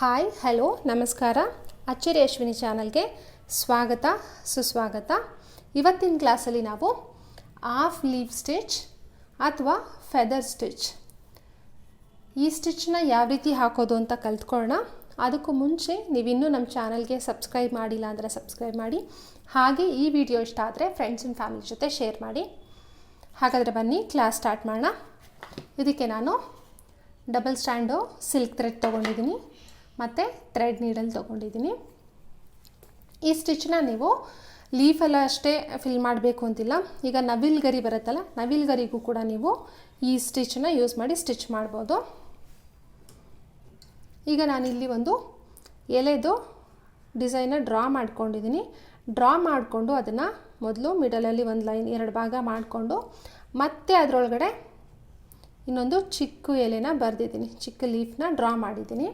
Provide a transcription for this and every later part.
Hi hello ನಮಸ್ಕಾರ ಅಚ್ಚರಿ ಅಶ್ವಿನಿ ಚಾನಲ್ಗೆ ಸ್ವಾಗತ ಸುಸ್ವಾಗತ. ಇವತ್ತಿನ ಕ್ಲಾಸಲ್ಲಿ ನಾವು ಹಾಫ್ ಲೀವ್ ಸ್ಟಿಚ್ ಅಥವಾ ಫೆದರ್ ಸ್ಟಿಚ್ ಈ ಸ್ಟಿಚ್ನ ಯಾವ ರೀತಿ ಹಾಕೋದು ಅಂತ ಕಲ್ತ್ಕೊಳ್ಳೋಣ. ಅದಕ್ಕೂ ಮುಂಚೆ ನೀವಿನ್ನೂ ನಮ್ಮ ಚಾನಲ್ಗೆ ಸಬ್ಸ್ಕ್ರೈಬ್ ಮಾಡಿಲ್ಲ ಅಂದರೆ ಸಬ್ಸ್ಕ್ರೈಬ್ ಮಾಡಿ, ಹಾಗೆ ಈ ವಿಡಿಯೋ ಇಷ್ಟ ಆದರೆ ಫ್ರೆಂಡ್ಸ್ ಆ್ಯಂಡ್ ಫ್ಯಾಮಿಲಿ ಜೊತೆ ಶೇರ್ ಮಾಡಿ. ಹಾಗಾದರೆ ಬನ್ನಿ ಕ್ಲಾಸ್ ಸ್ಟಾರ್ಟ್ ಮಾಡೋಣ. ಇದಕ್ಕೆ ನಾನು ಡಬಲ್ ಸ್ಟ್ಯಾಂಡು ಸಿಲ್ಕ್ ಥ್ರೆಡ್ ತೊಗೊಂಡಿದ್ದೀನಿ ಮತ್ತು ಥ್ರೆಡ್ ನೀಡಲ್ ತೊಗೊಂಡಿದ್ದೀನಿ. ಈ ಸ್ಟಿಚ್ನ ನೀವು ಲೀಫೆಲ್ಲ ಅಷ್ಟೇ ಫಿಲ್ ಮಾಡಬೇಕು ಅಂತಿಲ್ಲ. ಈಗ ನವಿಲ್ ಗರಿ ಬರುತ್ತಲ್ಲ, ನವಿಲ್ ಗರಿಗೂ ಕೂಡ ನೀವು ಈ ಸ್ಟಿಚ್ನ ಯೂಸ್ ಮಾಡಿ ಸ್ಟಿಚ್ ಮಾಡ್ಬೋದು. ಈಗ ನಾನಿಲ್ಲಿ ಒಂದು ಎಲೆದು ಡಿಸೈನ್ನ ಡ್ರಾ ಮಾಡ್ಕೊಂಡಿದ್ದೀನಿ. ಡ್ರಾ ಮಾಡಿಕೊಂಡು ಅದನ್ನು ಮೊದಲು ಮಿಡಲಲ್ಲಿ ಒಂದು ಲೈನ್ 2 ಭಾಗ ಮಾಡಿಕೊಂಡು ಮತ್ತೆ ಅದರೊಳಗಡೆ ಇನ್ನೊಂದು ಚಿಕ್ಕ ಎಲೆನ ಬರೆದಿದ್ದೀನಿ, ಚಿಕ್ಕ ಲೀಫ್ನ ಡ್ರಾ ಮಾಡಿದ್ದೀನಿ.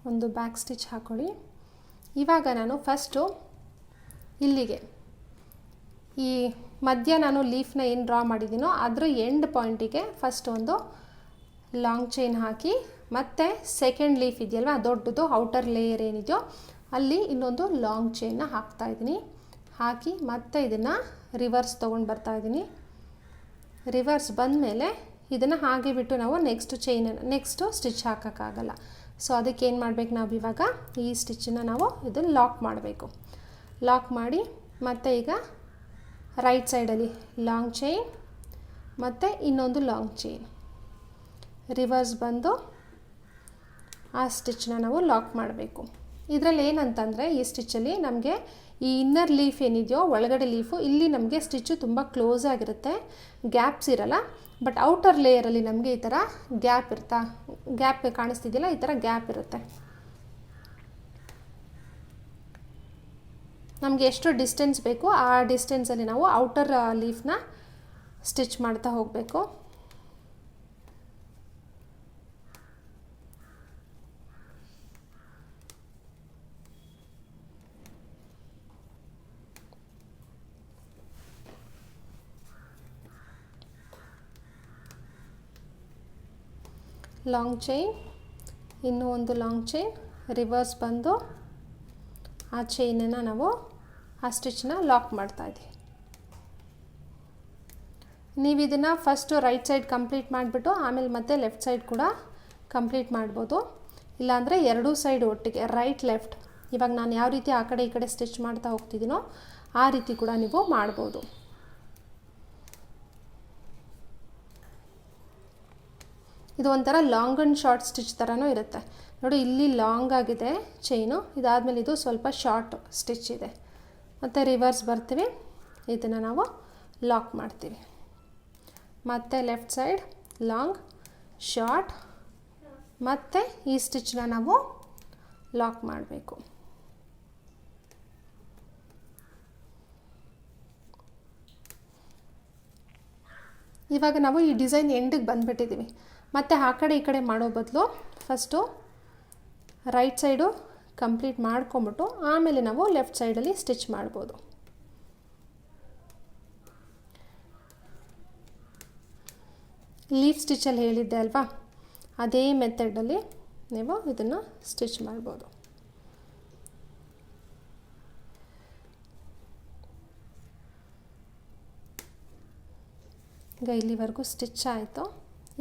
ಒಂದು ಬ್ಯಾಕ್ ಸ್ಟಿಚ್ ಹಾಕೊಳ್ಳಿ. ಇವಾಗ ನಾನು ಫಸ್ಟು ಇಲ್ಲಿಗೆ ಈ ಮಧ್ಯ ನಾನು ಲೀಫ್ನ ಏನು ಡ್ರಾ ಮಾಡಿದ್ದೀನೋ ಅದರ ಎಂಡ್ ಪಾಯಿಂಟಿಗೆ ಫಸ್ಟ್ ಒಂದು ಲಾಂಗ್ ಚೈನ್ ಹಾಕಿ, ಮತ್ತು ಸೆಕೆಂಡ್ ಲೀಫ್ ಇದೆಯಲ್ವ ದೊಡ್ಡದು ಔಟರ್ ಲೇಯರ್ ಏನಿದೆಯೋ ಅಲ್ಲಿ ಇನ್ನೊಂದು ಲಾಂಗ್ ಚೈನ್ನ ಹಾಕ್ತಾಯಿದ್ದೀನಿ. ಹಾಕಿ ಮತ್ತೆ ಇದನ್ನು ರಿವರ್ಸ್ ತೊಗೊಂಡು ಬರ್ತಾಯಿದ್ದೀನಿ. ರಿವರ್ಸ್ ಬಂದಮೇಲೆ ಇದನ್ನು ಹಾಗೆ ಬಿಟ್ಟು ನಾವು ನೆಕ್ಸ್ಟು ಸ್ಟಿಚ್ ಹಾಕೋಕ್ಕಾಗಲ್ಲ. ಸೊ ಅದಕ್ಕೆ ಏನು ಮಾಡಬೇಕು, ನಾವು ಇವಾಗ ಈ ಸ್ಟಿಚ್ಚನ್ನು ನಾವು ಇದನ್ನು ಲಾಕ್ ಮಾಡಬೇಕು. ಲಾಕ್ ಮಾಡಿ ಮತ್ತು ಈಗ ರೈಟ್ ಸೈಡಲ್ಲಿ ಲಾಂಗ್ ಚೈನ್ ಮತ್ತು ಇನ್ನೊಂದು ಲಾಂಗ್ ಚೈನ್, ರಿವರ್ಸ್ ಬಂದು ಆ ಸ್ಟಿಚ್ನ ನಾವು ಲಾಕ್ ಮಾಡಬೇಕು. ಇದರಲ್ಲಿ ಏನಂತಂದರೆ ಈ ಸ್ಟಿಚ್ಚಲ್ಲಿ ನಮಗೆ ಈ ಇನ್ನರ್ ಲೀಫ್ ಏನಿದೆಯೋ ಒಳಗಡೆ ಲೀಫು ಇಲ್ಲಿ ನಮಗೆ ಸ್ಟಿಚ್ಚು ತುಂಬ ಕ್ಲೋಸ್ ಆಗಿರುತ್ತೆ, ಗ್ಯಾಪ್ಸ್ ಇರಲ್ಲ. ಬಟ್ ಔಟರ್ ಲೇಯರಲ್ಲಿ ನಮಗೆ ಈ ಥರ ಗ್ಯಾಪ್ ಕಾಣಿಸ್ತಿದೆಯಲ್ಲ, ಈ ಥರ ಗ್ಯಾಪ್ ಇರುತ್ತೆ. ನಮಗೆ ಎಷ್ಟು ಡಿಸ್ಟೆನ್ಸ್ ಬೇಕು ಆ ಡಿಸ್ಟೆನ್ಸಲ್ಲಿ ನಾವು ಔಟರ್ ಲೀಫ್ನ ಸ್ಟಿಚ್ ಮಾಡ್ತಾ ಹೋಗಬೇಕು. ಲಾಂಗ್ ಚೈನ್, ಇನ್ನೂ ಒಂದು ಲಾಂಗ್ ಚೈನ್, ರಿವರ್ಸ್ ಬಂದು ಆ ಚೈನನ್ನು ನಾವು ಆ ಸ್ಟಿಚ್ನ ಲಾಕ್ ಮಾಡ್ತಾಯಿದ್ದೀವಿ. ನೀವು ಇದನ್ನು ಫಸ್ಟು ರೈಟ್ ಸೈಡ್ ಕಂಪ್ಲೀಟ್ ಮಾಡಿಬಿಟ್ಟು ಆಮೇಲೆ ಮತ್ತೆ ಲೆಫ್ಟ್ ಸೈಡ್ ಕೂಡ ಕಂಪ್ಲೀಟ್ ಮಾಡ್ಬೋದು. ಇಲ್ಲಾಂದರೆ ಎರಡೂ ಸೈಡ್ ಒಟ್ಟಿಗೆ ರೈಟ್ ಲೆಫ್ಟ್, ಇವಾಗ ನಾನು ಯಾವ ರೀತಿ ಆ ಕಡೆ ಈ ಕಡೆ ಸ್ಟಿಚ್ ಮಾಡ್ತಾ ಹೋಗ್ತಿದ್ದೀನೋ ಆ ರೀತಿ ಕೂಡ ನೀವು ಮಾಡ್ಬೋದು. ಇದು ಒಂಥರ ಲಾಂಗ್ ಆ್ಯಂಡ್ ಶಾರ್ಟ್ ಸ್ಟಿಚ್ ಥರನೂ ಇರುತ್ತೆ ನೋಡಿ. ಇಲ್ಲಿ ಲಾಂಗ್ ಆಗಿದೆ ಚೈನು, ಇದಾದಮೇಲೆ ಇದು ಸ್ವಲ್ಪ ಶಾರ್ಟ್ ಸ್ಟಿಚ್ ಇದೆ. ಮತ್ತು ರಿವರ್ಸ್ ಬರ್ತೀವಿ, ಇದನ್ನು ನಾವು ಲಾಕ್ ಮಾಡ್ತೀವಿ. ಮತ್ತು ಲೆಫ್ಟ್ ಸೈಡ್ ಲಾಂಗ್ ಶಾರ್ಟ್, ಮತ್ತು ಈ ಸ್ಟಿಚ್ನ ನಾವು ಲಾಕ್ ಮಾಡಬೇಕು. ಇವಾಗ ನಾವು ಈ ಡಿಸೈನ್ ಎಂಡಿಗೆ ಬಂದುಬಿಟ್ಟಿದ್ದೀವಿ. ಮತ್ತು ಆ ಕಡೆ ಈ ಕಡೆ ಮಾಡೋ ಬದಲು ಫಸ್ಟು ರೈಟ್ ಸೈಡು ಕಂಪ್ಲೀಟ್ ಮಾಡ್ಕೊಂಬಿಟ್ಟು ಆಮೇಲೆ ನಾವು ಲೆಫ್ಟ್ ಸೈಡಲ್ಲಿ ಸ್ಟಿಚ್ ಮಾಡ್ಬೋದು. ಲೀಫ್ ಸ್ಟಿಚ್ಚಲ್ಲಿ ಹೇಳಿದ್ದೆ ಅಲ್ವಾ, ಅದೇ ಮೆಥಡಲ್ಲಿ ನೀವು ಇದನ್ನು ಸ್ಟಿಚ್ ಮಾಡ್ಬೋದು. ಈಗ ಇಲ್ಲಿವರೆಗೂ ಸ್ಟಿಚ್ ಆಯಿತು.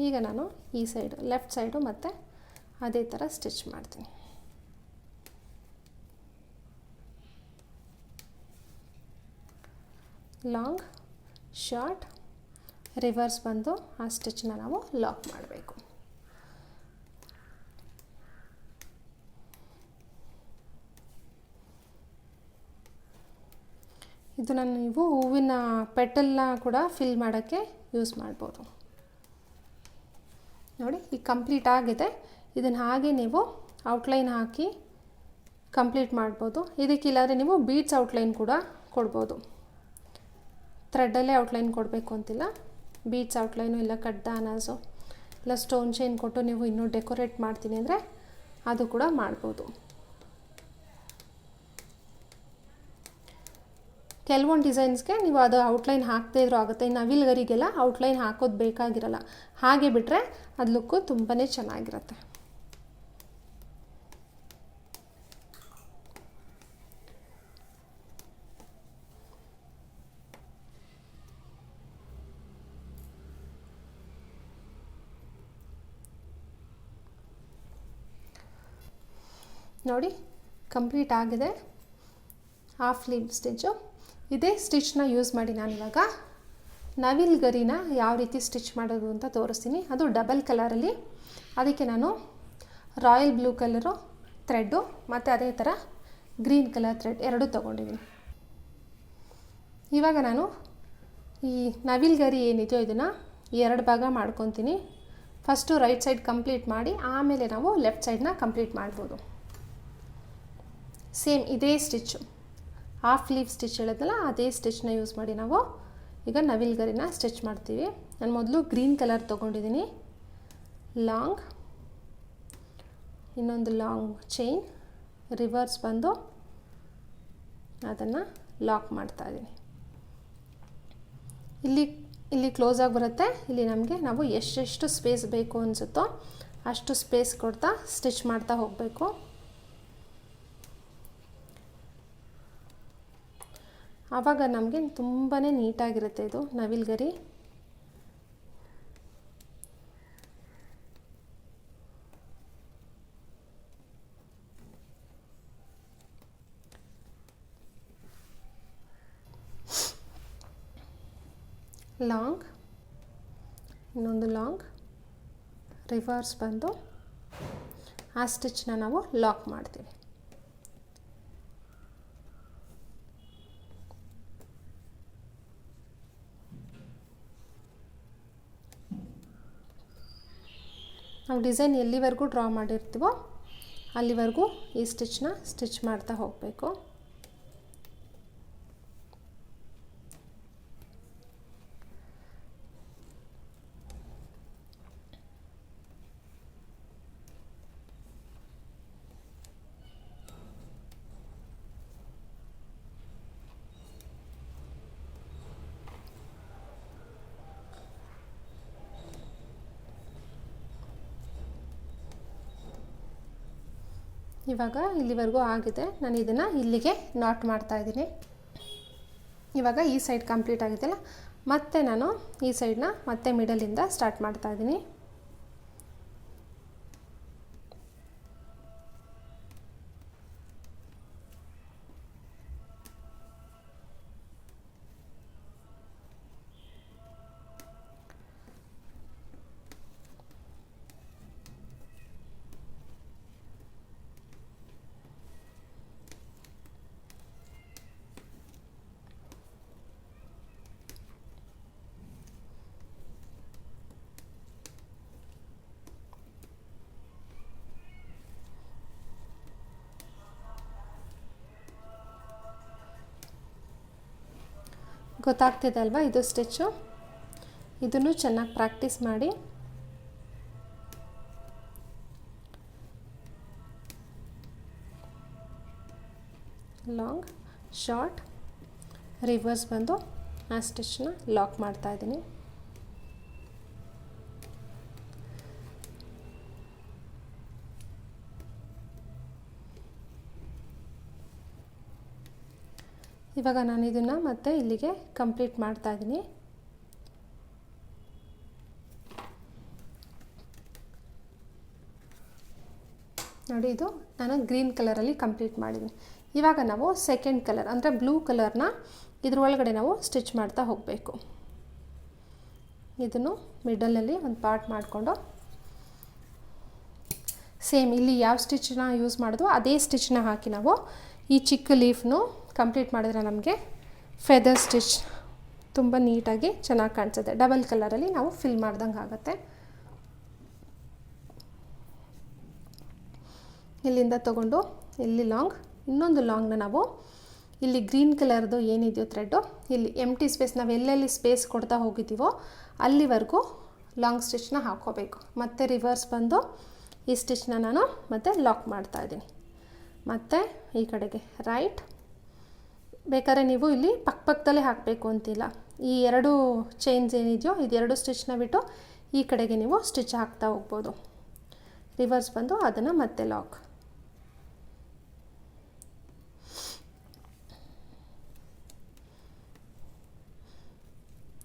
ಈಗ ನಾನು ಈ ಸೈಡು ಲೆಫ್ಟ್ ಸೈಡು ಮತ್ತು ಅದೇ ಥರ ಸ್ಟಿಚ್ ಮಾಡ್ತೀನಿ. ಲಾಂಗ್ ಶಾರ್ಟ್, ರಿವರ್ಸ್ ಬಂದು ಆ ಸ್ಟಿಚ್ನ ನಾವು ಲಾಕ್ ಮಾಡಬೇಕು. ಇದನ್ನು ನೀವು ಹೂವಿನ ಪೆಟಲ್ನ ಕೂಡ ಫಿಲ್ ಮಾಡೋಕ್ಕೆ ಯೂಸ್ ಮಾಡ್ಬೋದು. ನೋಡಿ ಈಗ ಕಂಪ್ಲೀಟ್ ಆಗಿದೆ. ಇದನ್ನು ಹಾಗೆ ನೀವು ಔಟ್ಲೈನ್ ಹಾಕಿ ಕಂಪ್ಲೀಟ್ ಮಾಡ್ಬೋದು. ಇದಕ್ಕಿಲ್ಲಾದರೆ ನೀವು ಬೀಡ್ಸ್ ಔಟ್ಲೈನ್ ಕೂಡ ಕೊಡ್ಬೋದು. ಥ್ರೆಡ್ಡಲ್ಲೇ ಔಟ್ಲೈನ್ ಕೊಡಬೇಕು ಅಂತಿಲ್ಲ, ಬೀಡ್ಸ್ ಔಟ್ಲೈನು ಇಲ್ಲ ಕಡ್ಡ ಅನಾಸು ಇಲ್ಲ ಸ್ಟೋನ್ ಚೈನ್ ಕೊಟ್ಟು ನೀವು ಇನ್ನೂ ಡೆಕೋರೇಟ್ ಮಾಡ್ತೀನಿ ಅಂದರೆ ಅದು ಕೂಡ ಮಾಡ್ಬೋದು. ಕೆಲವೊಂದು ಡಿಸೈನ್ಸ್ಗೆ ನೀವು ಅದು ಔಟ್ಲೈನ್ ಹಾಕದೇ ಇದ್ರೂ ಆಗುತ್ತೆ. ನವಿಲುಗರಿಗೆಲ್ಲ ಔಟ್ಲೈನ್ ಹಾಕೋದು ಬೇಕಾಗಿರಲ್ಲ, ಹಾಗೆ ಬಿಟ್ಟರೆ ಅದು ಲುಕ್ಕು ತುಂಬಾ ಚೆನ್ನಾಗಿರುತ್ತೆ. ನೋಡಿ ಕಂಪ್ಲೀಟ್ ಆಗಿದೆ ಹಾಫ್ ಸ್ಲೀವ್ ಸ್ಟಿಚ್ಚು. ಇದೇ ಸ್ಟಿಚ್ನ ಯೂಸ್ ಮಾಡಿ ನಾನಿವಾಗ ನವಿಲುಗರಿನ ಯಾವ ರೀತಿ ಸ್ಟಿಚ್ ಮಾಡೋದು ಅಂತ ತೋರಿಸ್ತೀನಿ. ಅದು ಡಬಲ್ ಕಲರಲ್ಲಿ, ಅದಕ್ಕೆ ನಾನು ರಾಯಲ್ ಬ್ಲೂ ಕಲರು ಥ್ರೆಡ್ಡು ಮತ್ತು ಅದೇ ಥರ ಗ್ರೀನ್ ಕಲರ್ ಥ್ರೆಡ್ ಎರಡೂ ತೊಗೊಂಡಿದ್ದೀನಿ. ಇವಾಗ ನಾನು ಈ ನವಿಲುಗರಿ ಏನಿದೆಯೋ ಇದನ್ನು 2 ಭಾಗ ಮಾಡ್ಕೊತೀನಿ. ಫಸ್ಟು ರೈಟ್ ಸೈಡ್ ಕಂಪ್ಲೀಟ್ ಮಾಡಿ ಆಮೇಲೆ ನಾವು ಲೆಫ್ಟ್ ಸೈಡ್ನ ಕಂಪ್ಲೀಟ್ ಮಾಡ್ಬೋದು. ಸೇಮ್ ಇದೇ ಸ್ಟಿಚ್ಚು ಹಾಫ್ ಲೀವ್ ಸ್ಟಿಚ್ ಹೇಳಿದ್ನಲ್ಲ, ಅದೇ ಸ್ಟಿಚ್ನ ಯೂಸ್ ಮಾಡಿ ನಾವು ಈಗ ನವಿಲುಗರಿನ ಸ್ಟಿಚ್ ಮಾಡ್ತೀವಿ. ನಾನು ಮೊದಲು ಗ್ರೀನ್ ಕಲರ್ ತೊಗೊಂಡಿದ್ದೀನಿ, ಲಾಂಗ್, ಇನ್ನೊಂದು ಲಾಂಗ್ ಚೈನ್, ರಿವರ್ಸ್ ಬಂದು ಅದನ್ನು ಲಾಕ್ ಮಾಡ್ತಾಯಿದ್ದೀನಿ. ಇಲ್ಲಿ ಕ್ಲೋಸಾಗಿ ಬರುತ್ತೆ. ಇಲ್ಲಿ ನಮಗೆ ನಾವು ಎಷ್ಟೆಷ್ಟು ಸ್ಪೇಸ್ ಬೇಕು ಅನಿಸುತ್ತೋ ಅಷ್ಟು ಸ್ಪೇಸ್ ಕೊಡ್ತಾ ಸ್ಟಿಚ್ ಮಾಡ್ತಾ ಹೋಗಬೇಕು. ಆವಾಗ ನಮಗೆ ತುಂಬಾ ನೀಟಾಗಿರುತ್ತೆ ಇದು ನವಿಲುಗರಿ. ಲಾಂಗ್, ಇನ್ನೊಂದು ಲಾಂಗ್, ರಿವರ್ಸ್ ಬಂದು ಆ ಸ್ಟಿಚ್ನ ನಾವು ಲಾಕ್ ಮಾಡ್ತೀವಿ. ನಾವು ಡಿಸೈನ್ ಎಲ್ಲಿವರೆಗೂ ಡ್ರಾ ಮಾಡಿರ್ತೀವೋ ಅಲ್ಲಿವರೆಗೂ ಈ ಸ್ಟಿಚ್ನ ಸ್ಟಿಚ್ ಮಾಡ್ತಾ ಹೋಗಬೇಕು. ಇವಾಗ ಇಲ್ಲಿವರೆಗೂ ಆಗಿದೆ. ನಾನು ಇದನ್ನು ಇಲ್ಲಿಗೆ ನಾಟ್ ಮಾಡ್ತಾಯಿದ್ದೀನಿ. ಇವಾಗ ಈ ಸೈಡ್ ಕಂಪ್ಲೀಟ್ ಆಗಿದೆಯಲ್ಲ, ಮತ್ತೆ ನಾನು ಈ ಸೈಡ್ನ ಮತ್ತೆ ಮಿಡಲಿಂದ ಸ್ಟಾರ್ಟ್ ಮಾಡ್ತಾಯಿದ್ದೀನಿ. ಗೊತ್ತಾಗ್ತಿದೆ ಅಲ್ವಾ ಇದು ಸ್ಟಿಚ್ಚು? ಇದನ್ನು ಚೆನ್ನಾಗಿ ಪ್ರಾಕ್ಟೀಸ್ ಮಾಡಿ. ಲಾಂಗ್, ಶಾರ್ಟ್, ರಿವರ್ಸ್ ಬಂದು ಆ ಸ್ಟಿಚ್ನ ಲಾಕ್ ಮಾಡ್ತಾ ಇದ್ದೀನಿ. ಇವಾಗ ನಾನು ಇದನ್ನು ಮತ್ತೆ ಇಲ್ಲಿಗೆ ಕಂಪ್ಲೀಟ್ ಮಾಡ್ತಾ ಇದ್ದೀನಿ. ನೋಡಿ, ಇದು ನಾನು ಗ್ರೀನ್ ಕಲರಲ್ಲಿ ಕಂಪ್ಲೀಟ್ ಮಾಡಿದ್ದೀನಿ. ಇವಾಗ ನಾವು ಸೆಕೆಂಡ್ ಕಲರ್ ಅಂದರೆ ಬ್ಲೂ ಕಲರ್ನ ಇದ್ರೊಳಗಡೆ ನಾವು ಸ್ಟಿಚ್ ಮಾಡ್ತಾ ಹೋಗಬೇಕು. ಇದನ್ನು ಮಿಡಲಲ್ಲಿ ಒಂದು ಪಾರ್ಟ್ ಮಾಡಿಕೊಂಡು ಸೇಮ್ ಇಲ್ಲಿ ಯಾವ ಸ್ಟಿಚ್ನ ಯೂಸ್ ಮಾಡೋದು ಅದೇ ಸ್ಟಿಚ್ನ ಹಾಕಿ ನಾವು ಈ ಚಿಕ್ಕ ಲೀಫ್ನು ಕಂಪ್ಲೀಟ್ ಮಾಡಿದ್ರೆ ನಮಗೆ ಫೆದರ್ ಸ್ಟಿಚ್ ತುಂಬ ನೀಟಾಗಿ ಚೆನ್ನಾಗಿ ಕಾಣಿಸುತ್ತೆ. ಡಬಲ್ ಕಲರಲ್ಲಿ ನಾವು ಫಿಲ್ ಮಾಡ್ದಂಗೆ ಆಗುತ್ತೆ. ಇಲ್ಲಿಂದ ತಗೊಂಡು ಇಲ್ಲಿ ಲಾಂಗ್, ಇನ್ನೊಂದು ಲಾಂಗ್ನ ನಾವು ಇಲ್ಲಿ ಗ್ರೀನ್ ಕಲರ್ದು ಏನಿದೆಯೋ ಥ್ರೆಡ್ಡು ಇಲ್ಲಿ ಎಂಟಿ ಸ್ಪೇಸ್ ನಾವು ಎಲ್ಲೆಲ್ಲಿ ಸ್ಪೇಸ್ ಕೊಡ್ತಾ ಹೋಗಿದ್ದೀವೋ ಅಲ್ಲಿವರೆಗೂ ಲಾಂಗ್ ಸ್ಟಿಚ್ನ ಹಾಕ್ಕೋಬೇಕು. ಮತ್ತು ರಿವರ್ಸ್ ಬಂದು ಈ ಸ್ಟಿಚ್ನ ನಾನು ಮತ್ತೆ ಲಾಕ್ ಮಾಡ್ತಾ ಇದ್ದೀನಿ. ಮತ್ತು ಈ ಕಡೆಗೆ ರೈಟ್. ಬೇಕಾದ್ರೆ ನೀವು ಇಲ್ಲಿ ಪಕ್ಕದಲ್ಲೇ ಹಾಕಬೇಕು ಅಂತಿಲ್ಲ. ಈ 2 ಚೈನ್ಸ್ ಏನಿದೆಯೋ ಇದು 2 ಸ್ಟಿಚ್ನ ಬಿಟ್ಟು ಈ ಕಡೆಗೆ ನೀವು ಸ್ಟಿಚ್ ಹಾಕ್ತಾ ಹೋಗ್ಬೋದು. ರಿವರ್ಸ್ ಬಂದು ಅದನ್ನು ಮತ್ತೆ ಲಾಕ್.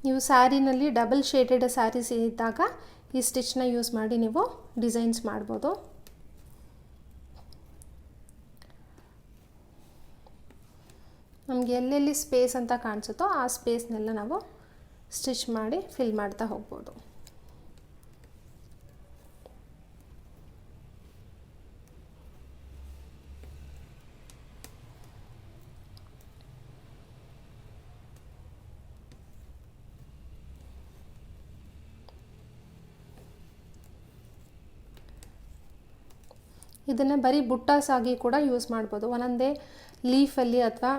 ನೀವು ಸ್ಯಾರಿನಲ್ಲಿ ಡಬಲ್ ಶೇಡೆಡ್ ಸ್ಯಾರೀಸ್ ಇದ್ದಾಗ ಈ ಸ್ಟಿಚ್ನ ಯೂಸ್ ಮಾಡಿ ನೀವು ಡಿಸೈನ್ಸ್ ಮಾಡ್ಬೋದು. ನಮಗೆ ಎಲ್ಲೆಲ್ಲಿ ಸ್ಪೇಸ್ ಅಂತ ಕಾಣಿಸುತ್ತೋ ಆ ಸ್ಪೇಸ್ನೆಲ್ಲ ನಾವು ಸ್ಟಿಚ್ ಮಾಡಿ ಫಿಲ್ ಮಾಡ್ತಾ ಹೋಗ್ಬೋದು. ಇದನ್ನು ಬರೀ ಬುಟ್ಟಾಸ್ ಆಗಿ ಕೂಡ ಯೂಸ್ ಮಾಡ್ಬೋದು. ಒಂದೊಂದೇ ಲೀಫಲ್ಲಿ ಅಥವಾ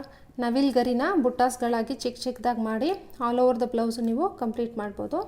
ನವಿಲ್ ಗರಿನ ಬುಟ್ಟಾಸ್ಗಳಾಗಿ ಚಿಕ್ಕ ಚಿಕ್ಕದಾಗಿ ಮಾಡಿ ಆಲ್ ಓವರ್ ದ ಬ್ಲೌಸು ನೀವು ಕಂಪ್ಲೀಟ್ ಮಾಡ್ಬೋದು.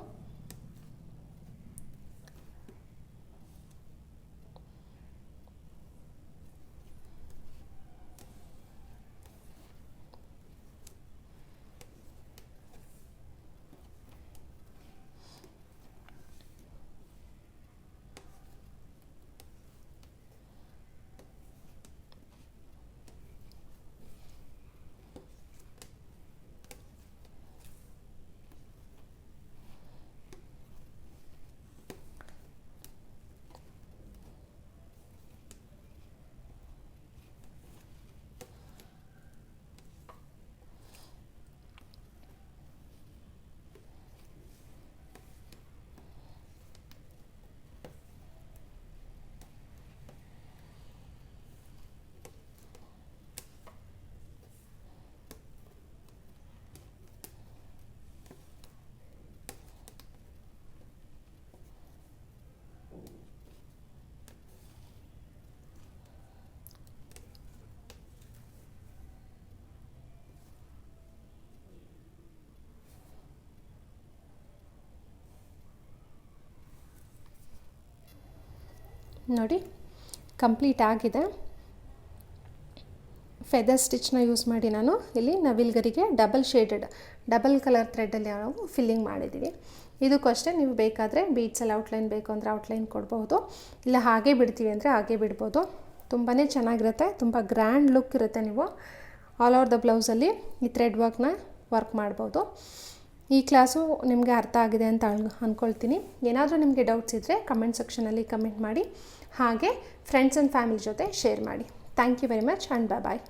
ನೋಡಿ ಕಂಪ್ಲೀಟ್ ಆಗಿದೆ. ಫೆದರ್ ಸ್ಟಿಚ್ನ ಯೂಸ್ ಮಾಡಿ ನಾನು ಇಲ್ಲಿ ನವಿಲ್ಗರಿಗೆ ಡಬಲ್ ಕಲರ್ ಥ್ರೆಡ್ಡಲ್ಲಿ ನಾವು ಫಿಲ್ಲಿಂಗ್ ಮಾಡಿದ್ದೀವಿ. ಇದಕ್ಕೂ ಅಷ್ಟೇ ನೀವು ಬೇಕಾದರೆ ಬೀಡ್ಸಲ್ಲಿ ಔಟ್ಲೈನ್ ಬೇಕು ಅಂದರೆ ಔಟ್ಲೈನ್ ಕೊಡ್ಬೋದು, ಇಲ್ಲ ಹಾಗೆ ಬಿಡ್ತೀವಿ ಅಂದರೆ ಹಾಗೆ ಬಿಡ್ಬೋದು. ತುಂಬಾ ಚೆನ್ನಾಗಿರುತ್ತೆ, ತುಂಬ ಗ್ರ್ಯಾಂಡ್ ಲುಕ್ ಇರುತ್ತೆ. ನೀವು ಆಲ್ ಓವರ್ ದ ಬ್ಲೌಸಲ್ಲಿ ಈ ಥ್ರೆಡ್ ವರ್ಕ್ ಮಾಡ್ಬೋದು. ಈ ಕ್ಲಾಸು ನಿಮಗೆ ಅರ್ಥ ಆಗಿದೆ ಅಂತ ಅಂದ್ಕೊಳ್ತೀನಿ. ಏನಾದರೂ ನಿಮಗೆ ಡೌಟ್ಸ್ ಇದ್ದರೆ ಕಮೆಂಟ್ ಸೆಕ್ಷನಲ್ಲಿ ಕಮೆಂಟ್ ಮಾಡಿ, ಹಾಗೆ ಫ್ರೆಂಡ್ಸ್ ಆ್ಯಂಡ್ ಫ್ಯಾಮಿಲಿ ಜೊತೆ ಶೇರ್ ಮಾಡಿ. Thank you very much and bye.